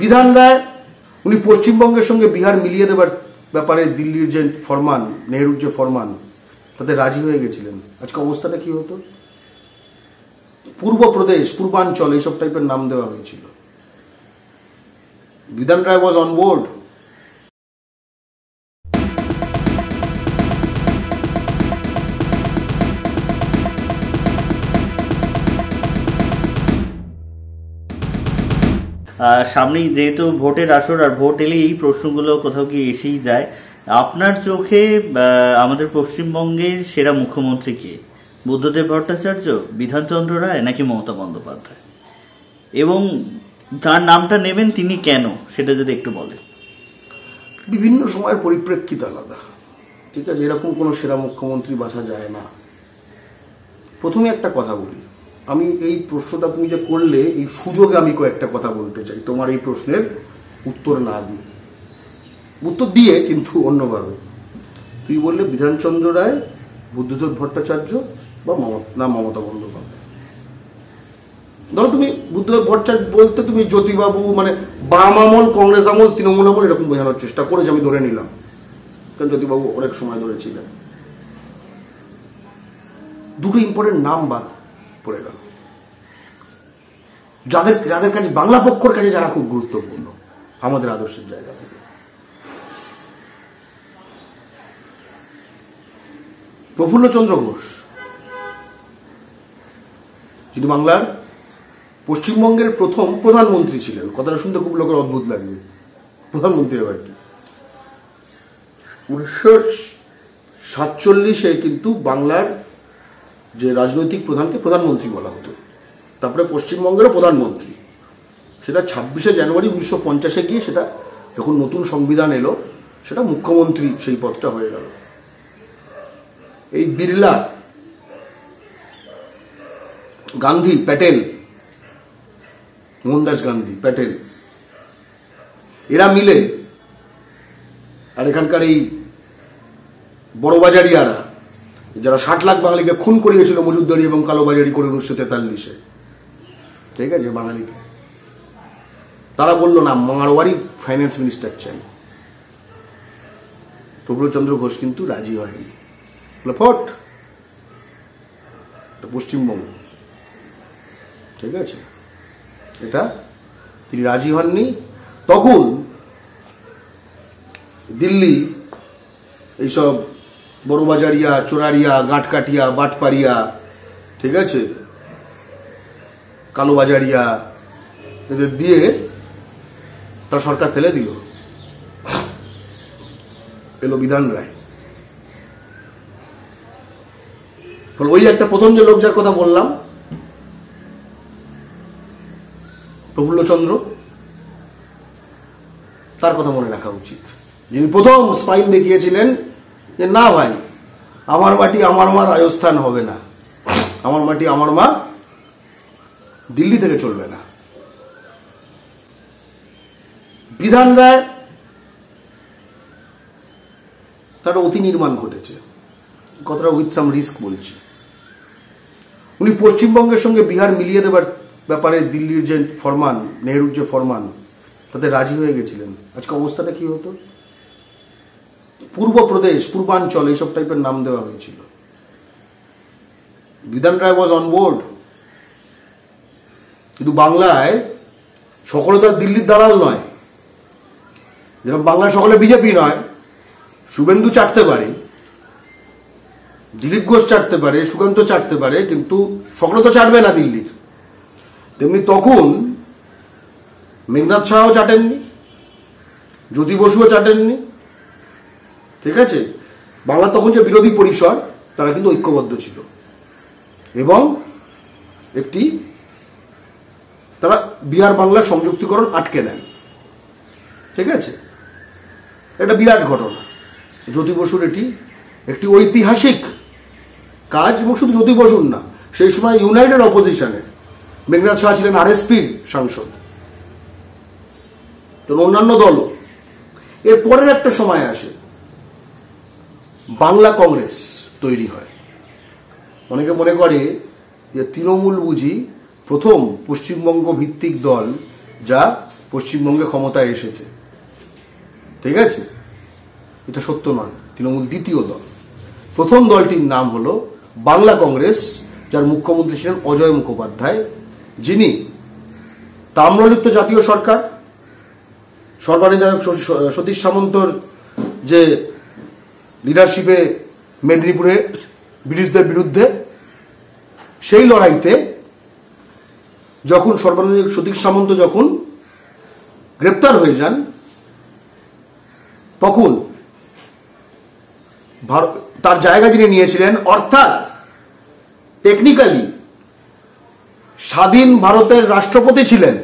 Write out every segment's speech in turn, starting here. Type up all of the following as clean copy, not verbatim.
বিধান রায় উনি পশ্চিমবঙ্গের সঙ্গে বিহার মিলিয়ে দেবার ব্যাপারে দিল্লির যে ফরমান, নেহরুর যে ফরমান, তাতে রাজি হয়ে গেছিলেন। আজকে অবস্থাটা কি হতো? পূর্ব প্রদেশ, পূর্বাঞ্চল এইসব টাইপের নাম দেওয়া হয়েছিল। বিধান রায় ওয়াজ অন বোর্ড। সামনেই যেহেতু ভোটের আসর, আর ভোট এলে এই প্রশ্নগুলো কোথাও কি এসেই যায়। আপনার চোখে আমাদের পশ্চিমবঙ্গের সেরা মুখ্যমন্ত্রী কে? বুদ্ধদেব ভট্টাচার্য, বিধানচন্দ্র রায়, নাকি মমতা বন্দ্যোপাধ্যায়? এবং যার নামটা নেবেন তিনি কেন, সেটা যদি একটু বলেন। বিভিন্ন সময়ের পরিপ্রেক্ষিত আলাদা, ঠিক আছে? এরকম কোনো সেরা মুখ্যমন্ত্রী বাছা যায় না। প্রথমে একটা কথা বলি, আমি এই প্রশ্নটা তুমি যে করলে, এই সুযোগে আমি কয়েকটা কথা বলতে চাই তোমার এই প্রশ্নের উত্তর না দিয়ে, উত্তর দিয়ে কিন্তু অন্যভাবে। তুই বললে বিধানচন্দ্র রায়, বুদ্ধদেব ভট্টাচার্য বা মমতা বন্দ্যোপাধ্যায়। ধরো তুমি বুদ্ধদেব ভট্টাচার্য বলতে তুমি জ্যোতিবাবু, মানে বাম আমল, কংগ্রেস আমল, তৃণমূল আমল এরকম বোঝানোর চেষ্টা করেছি, আমি ধরে নিলাম, কারণ জ্যোতিবাবু অনেক সময় ধরে ছিলেন। দুটো ইম্পর্টেন্ট নাম বাদ পড়ে গেল, যাদের কাছে, বাংলা পক্ষের কাছে যারা খুব গুরুত্বপূর্ণ আমাদের আদর্শের জায়গা থেকে। প্রফুল্লচন্দ্র ঘোষ, যিনি বাংলার, পশ্চিমবঙ্গের প্রথম প্রধানমন্ত্রী ছিলেন। কথাটা শুনতে খুব লোকের অদ্ভুত লাগবে, প্রধানমন্ত্রী আবার কি। 1947 কিন্তু বাংলার যে রাজনৈতিক প্রধানকে প্রধানমন্ত্রী বলা হতো, তারপরে পশ্চিমবঙ্গেরও প্রধানমন্ত্রী। সেটা 26শে জানুয়ারি 1950 গিয়ে, সেটা যখন নতুন সংবিধান এলো, সেটা মুখ্যমন্ত্রী সেই পদটা হয়ে গেল। এই বিড়লা, গান্ধী, প্যাটেল, মোহনদাস গান্ধী, প্যাটেল, এরা মিলে, আর এখানকার এই বড়বাজারিয়ারা, যারা 60 লাখ বাঙালিকে খুন করিয়েছিল মজুদদারি এবং কালোবাজারি করে 1943-এ, ঠিক আছে, বাঙালিকে, তারা বললো না, মারওয়ারি ফাইন্যান্স মিনিস্টার চাই। প্রফুল্লচন্দ্র ঘোষ কিন্তু রাজি হয়নি, ফট, পশ্চিমবঙ্গ, ঠিক আছে, এটা তিনি রাজি হননি। তখন দিল্লি এইসব বড়বাজারিয়া, চোরারিয়া, গাঁটকাটিয়া, বাটপাড়িয়া, ঠিক আছে, কালোবাজারিয়া, এদের দিয়ে তার সরকার ফেলে দিল। এলো বিধান রায়। ওই একটা প্রথম যে লোক যার কথা বললাম, প্রফুল্লচন্দ্র, তার কথা মনে রাখা উচিত, যিনি প্রথম স্পাইন দেখিয়েছিলেন যে না ভাই, আমার মাটি আমার মা, রাজস্থান হবে না, আমার মাটি আমার মা, দিল্লি থেকে চলবে না। বিধান রায়, তার অতি নির্মাণ ঘটেছে, কথাটা উইথ সাম রিস্ক বলছি। উনি পশ্চিমবঙ্গের সঙ্গে বিহার মিলিয়ে দেবার ব্যাপারে দিল্লির যে ফরমান, নেহরুর যে ফরমান, তাতে রাজি হয়ে গেছিলেন। আজকে অবস্থাটা কি হতো? পূর্ব প্রদেশ, পূর্বাঞ্চল এইসব টাইপের নাম দেওয়া হয়েছিল। বিধান রায় ওয়াজ অন বোর্ড। কিন্তু বাংলায় সকলে তো আর দিল্লির দালাল নয়, যেরকম বাংলায় সকলে বিজেপি নয়। শুভেন্দু চাটতে পারে, দিলীপ ঘোষ চাটতে পারে, সুকান্ত চাটতে পারে, কিন্তু সকলে তো চাটবে না দিল্লির। তেমনি তখন মেঘনাথ সাহাও চাটেননি, জ্যোতি বসুও চাটেননি, ঠিক আছে। বাংলা তখন যে বিরোধী পরিসর, তারা কিন্তু ঐক্যবদ্ধ ছিল এবং একটি, তারা বিহার বাংলার সংযুক্তিকরণ আটকে দেন, ঠিক আছে। এটা বিরাট ঘটনা। জ্যোতি বসুর এটি একটি ঐতিহাসিক কাজ, এবং শুধু জ্যোতি বসুর না, সেই সময় ইউনাইটেড অপোজিশনের মেঘনাথ সাহা ছিলেন আরএসপির সাংসদ, তো অন্যান্য দলও। এর পরের একটা সময় আসে, বাংলা কংগ্রেস তৈরি হয়। অনেকে মনে করে যে তৃণমূল বুঝি প্রথম পশ্চিমবঙ্গ ভিত্তিক দল, যা পশ্চিমবঙ্গে ক্ষমতায় এসেছে, ঠিক আছে? এটা সত্য নয়। তৃণমূল দ্বিতীয় দল। প্রথম দলটির নাম হলো বাংলা কংগ্রেস, যার মুখ্যমন্ত্রী ছিলেন অজয় মুখোপাধ্যায়, যিনি তাম্রলিপ্ত জাতীয় সরকার, সর্বাধিনায়ক সতীশ সামন্তর যে লিডারশিপে মেদিনীপুরে ব্রিটিশদের বিরুদ্ধে সেই লড়াইতে যখন সর্বাধিনায়ক সতীশ সামন্ত যখন গ্রেপ্তার হয়ে যান, তখন তার জায়গা যিনি নিয়েছিলেন, অর্থাৎ টেকনিক্যালি স্বাধীন ভারতের রাষ্ট্রপতি ছিলেন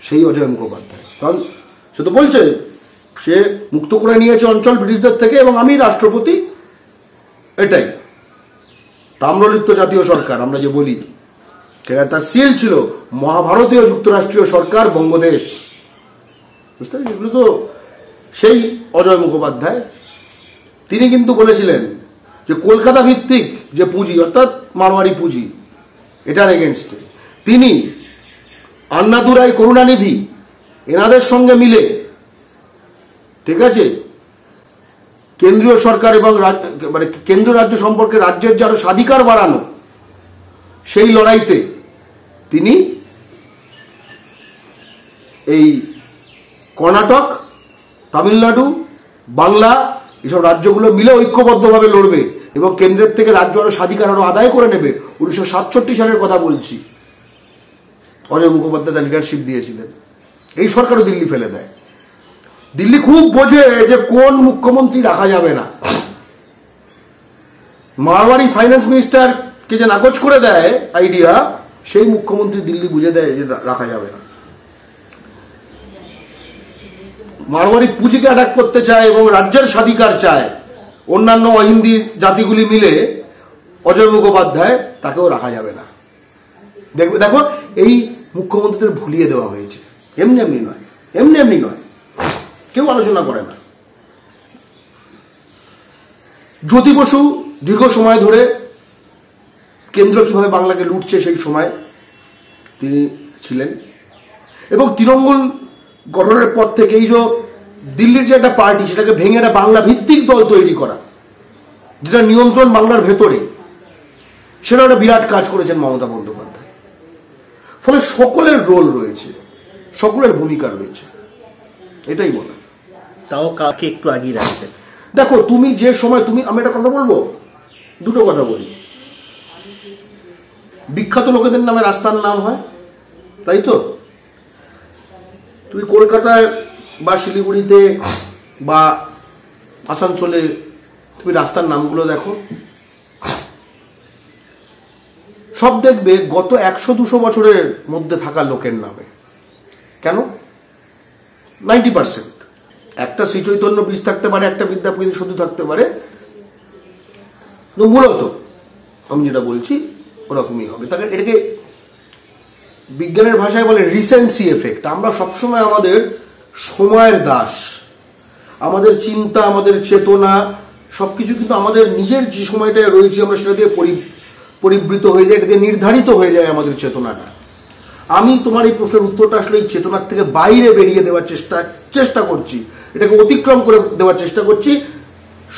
সেই অজয় মুখোপাধ্যায়। কারণ সে তো বলছে সে মুক্ত করে নিয়েছে অঞ্চল ব্রিটিশদের থেকে এবং আমি রাষ্ট্রপতি, এটাই তাম্রলিপ্ত জাতীয় সরকার আমরা যে বলি, তার সিল ছিল মহাভারতীয় যুক্তরাষ্ট্রীয় সরকার বঙ্গদেশ। বুঝতে পারছি? এগুলো তো সেই অজয় মুখোপাধ্যায়। তিনি কিন্তু বলেছিলেন যে কলকাতা ভিত্তিক যে পুঁজি, অর্থাৎ মারওয়ারি পুঁজি, এটার এগেনস্টে তিনি আন্নাদুরাই, করুণানিধি এনাদের সঙ্গে মিলে, ঠিক আছে, কেন্দ্রীয় সরকার এবং মানে কেন্দ্র রাজ্য সম্পর্কে রাজ্যের যে আরো স্বাধিকার বাড়ানো, সেই লড়াইতে তিনি এই কর্ণাটক, তামিলনাড়ু, বাংলা এসব রাজ্যগুলো মিলে ঐক্যবদ্ধভাবে লড়বে এবং কেন্দ্রের থেকে রাজ্য আরো স্বাধিকার আরো আদায় করে নেবে। 1967 সালের কথা বলছি। অজয় মুখোপাধ্যায় তার লিডারশিপ দিয়েছিলেন। এই সরকারও দিল্লি ফেলে দেয়। দিল্লি খুব বোঝে যে কোন মুখ্যমন্ত্রী রাখা যাবে না। মারওয়ারি ফাইন্যান্স মিনিস্টারকে যে নাকচ করে দেয় আইডিয়া, সেই মুখ্যমন্ত্রী দিল্লি বুঝে দেয় যে রাখা যাবে না। মারওয়ারি পুঁজিকে অ্যাটাক করতে চায় এবং রাজ্যের স্বাধিকার চায় অন্যান্য অহিন্দি জাতিগুলি মিলে, অজয় মুখোপাধ্যায় তাকেও রাখা যাবে না। দেখো এই মুখ্যমন্ত্রীদের ভুলিয়ে দেওয়া হয়েছে, এমনি এমনি নয়, এমনি এমনি নয়, কেউ আলোচনা করে না। জ্যোতি বসু দীর্ঘ সময় ধরে কেন্দ্র কিভাবে বাংলাকে লুটছে সেই সময় তিনি ছিলেন এবং তৃণমূল গঠনের পর থেকে এই যে দিল্লির যে একটা পার্টি, সেটাকে ভেঙে একটা বাংলা ভিত্তিক দল তৈরি করা, যেটা নিয়ন্ত্রণ বাংলার ভেতরে, সেটা একটা বিরাট কাজ করেছেন মমতা বন্দ্যোপাধ্যায়। ফলে সকলের রোল রয়েছে, সকলের ভূমিকা রয়েছে, এটাই বলা। তাও কাকে একটু আগিয়ে রাখবে। দেখো তুমি যে সময়, আমি একটা কথা বলবো, দুটো কথা বলি। বিখ্যাত লোকেদের নামে রাস্তার নাম হয়, তাই তো? তুমি কলকাতায় বা শিলিগুড়িতে বা আসানসোলে তুমি রাস্তার নামগুলো দেখো, সব দেখবে গত 100-200 বছরের মধ্যে থাকা লোকের নামে। কেন? 90%। একটা শ্রী চৈতন্য ব্রিজ থাকতে পারে, একটা বিদ্যাপীঠ সেতু থাকতে পারে, মূলত আমি যেটা বলছি ওরকমই হবে। তাকে এটাকে বিজ্ঞানের ভাষায় বলে রিসেন্সি এফেক্ট। আমরা সবসময় আমাদের সময়ের দাস, আমাদের চিন্তা, আমাদের চেতনা সবকিছু কিন্তু আমাদের নিজের যে সময়টায় রয়েছে আমরা সেটা দিয়ে পরিবৃত হয়ে যায়, এটা দিয়ে নির্ধারিত হয়ে যায় আমাদের চেতনাটা। আমি তোমার এই প্রশ্নের উত্তরটা আসলে এই চেতনার থেকে বাইরে বেরিয়ে দেওয়ার চেষ্টা করছি, এটাকে অতিক্রম করে দেওয়ার চেষ্টা করছি।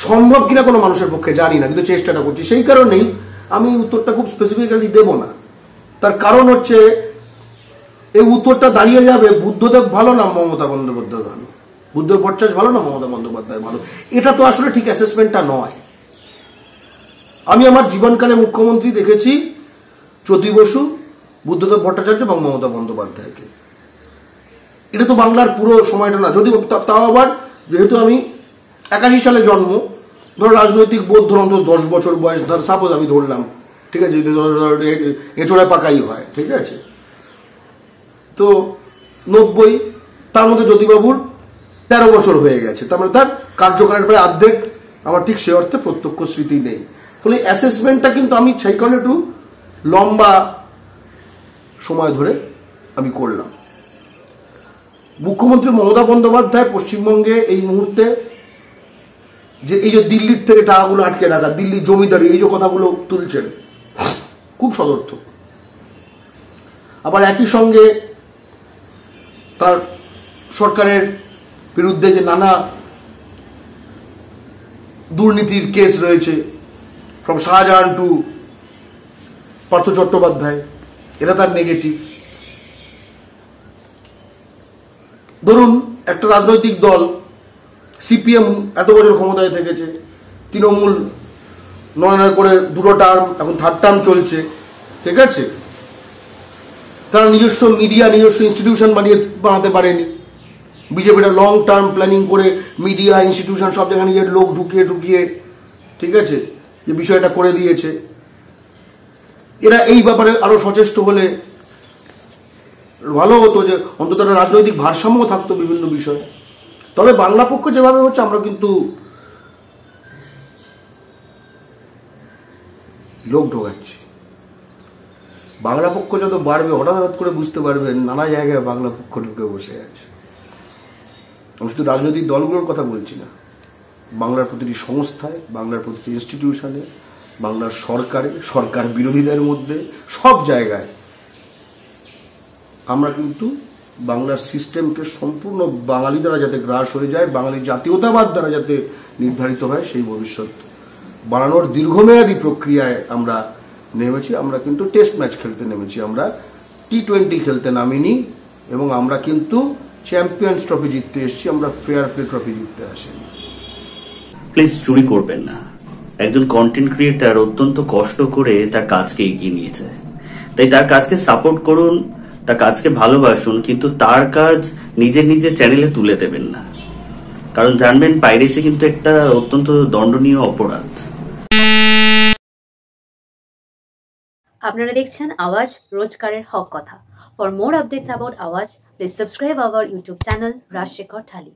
সম্ভব কিনা কোনো মানুষের পক্ষে জানি না, কিন্তু চেষ্টাটা করছি। সেই কারণেই আমি উত্তরটা খুব স্পেসিফিক্যালি দেব না। তার কারণ হচ্ছে এই উত্তরটা দাঁড়িয়ে যাবে বুদ্ধদেব ভালো না মমতা বন্দ্যোপাধ্যায় ভালো, বুদ্ধ ভট্টাচার্য ভালো না মমতা বন্দ্যোপাধ্যায় ভালো। এটা তো আসলে ঠিক অ্যাসেসমেন্টটা নয়। আমি আমার জীবনকালে মুখ্যমন্ত্রী দেখেছি জ্যোতি বসু, বুদ্ধদেব ভট্টাচার্য এবং মমতা বন্দ্যোপাধ্যায়কে। এটা তো বাংলার পুরো সময়টা না, যদি তাও আবার যেহেতু আমি 81 সালে জন্ম, ধরো রাজনৈতিক বোধ ধরো অন্তত 10 বছর বয়স, ধর সাপোজ আমি ধরলাম, ঠিক আছে, যদি এঁচোড়া পাকাই হয়, ঠিক আছে, তো 90, তার মধ্যে জ্যোতিবাবুর 13 বছর হয়ে গেছে, তার মানে তার কার্যকালের প্রায় অর্ধেক আমার ঠিক সে অর্থে প্রত্যক্ষ স্মৃতি নেই। ফলে অ্যাসেসমেন্টটা কিন্তু আমি সেই কারণে একটু লম্বা সময় ধরে আমি করলাম। মুখ্যমন্ত্রী মমতা বন্দ্যোপাধ্যায় পশ্চিমবঙ্গে এই মুহূর্তে যে এই যে দিল্লির থেকে টাকাগুলো আটকে রাখা, দিল্লি জমিদারি, এই যে কথাগুলো তুলছেন, খুব সদর্থক। আবার একই সঙ্গে তার সরকারের বিরুদ্ধে যে নানা দুর্নীতির কেস রয়েছে, ফ্রম শাহজাহান টু পার্থ চট্টোপাধ্যায়, এরা তার নেগেটিভ। ধরুন একটা রাজনৈতিক দল সিপিএম এত বছর ক্ষমতায় থেকেছে, তৃণমূল 9 করে 2 টার্ম, এখন 3rd টার্ম চলছে, ঠিক আছে, তারা নিজস্ব মিডিয়া, নিজস্ব ইনস্টিটিউশন বানাতে পারেনি। বিজেপিটা লং টার্ম প্ল্যানিং করে মিডিয়া, ইনস্টিটিউশন সব জায়গায় নিজের লোক ঢুকিয়ে, ঠিক আছে, যে বিষয়টা করে দিয়েছে। এরা এই ব্যাপারে আরো সচেষ্ট হলে ভালো হতো, যে অন্তত একটা রাজনৈতিক ভারসাম্য থাকতো বিভিন্ন বিষয়ে। তবে বাংলা পক্ষ যেভাবে হচ্ছে, আমরা কিন্তু লোক ঢোকাচ্ছি। বাংলা পক্ষ যত বাড়বে, হঠাৎ করে বুঝতে পারবেন নানা জায়গায় বাংলা পক্ষ ঢুকে বসে আছে। আমি শুধু রাজনৈতিক দলগুলোর কথা বলছি না, বাংলার প্রতিটি সংস্থায়, বাংলার প্রতিটি ইনস্টিটিউশনে, বাংলার সরকারে, সরকার বিরোধীদের মধ্যে, সব জায়গায় আমরা কিন্তু বাংলার সিস্টেমকে সম্পূর্ণ বাঙালি দ্বারা যাতে গ্রাস হয়ে যায়, বাঙালি জাতীয়তাবাদ দ্বারা যাতে নির্ধারিত হয়, সেই ভবিষ্যৎ বানানোর দীর্ঘমেয়াদী প্রক্রিয়ায় আমরা নেমেছি। আমরা কিন্তু টেস্ট ম্যাচ খেলতে নেমেছি, আমরা T20 খেলতে নামিনি, এবং আমরা কিন্তু চ্যাম্পিয়ন্স ট্রফি জিততে এসেছি, আমরা ফেয়ার প্লে ট্রফি জিততে আসিনি। প্লিজ চুরি করবেন না। একজন কন্টেন্ট ক্রিয়েটার অত্যন্ত কষ্ট করে তার কাজকে এগিয়ে নিয়েছে, তাই তার কাজকে সাপোর্ট করুন, তার কাজকে ভালোবাসুন, কিন্তু তার কাজ নিজের চ্যানেলে তুলে দেবেন না, কারণ জানবেন পাইরেসি কিন্তু একটা অত্যন্ত দণ্ডনীয় অপরাধ। আপনারা দেখছেন আওয়াজ, রোজকারের হক কথা। For more updates about Awaaz, please subscribe our YouTube channel Rajshekhar thali.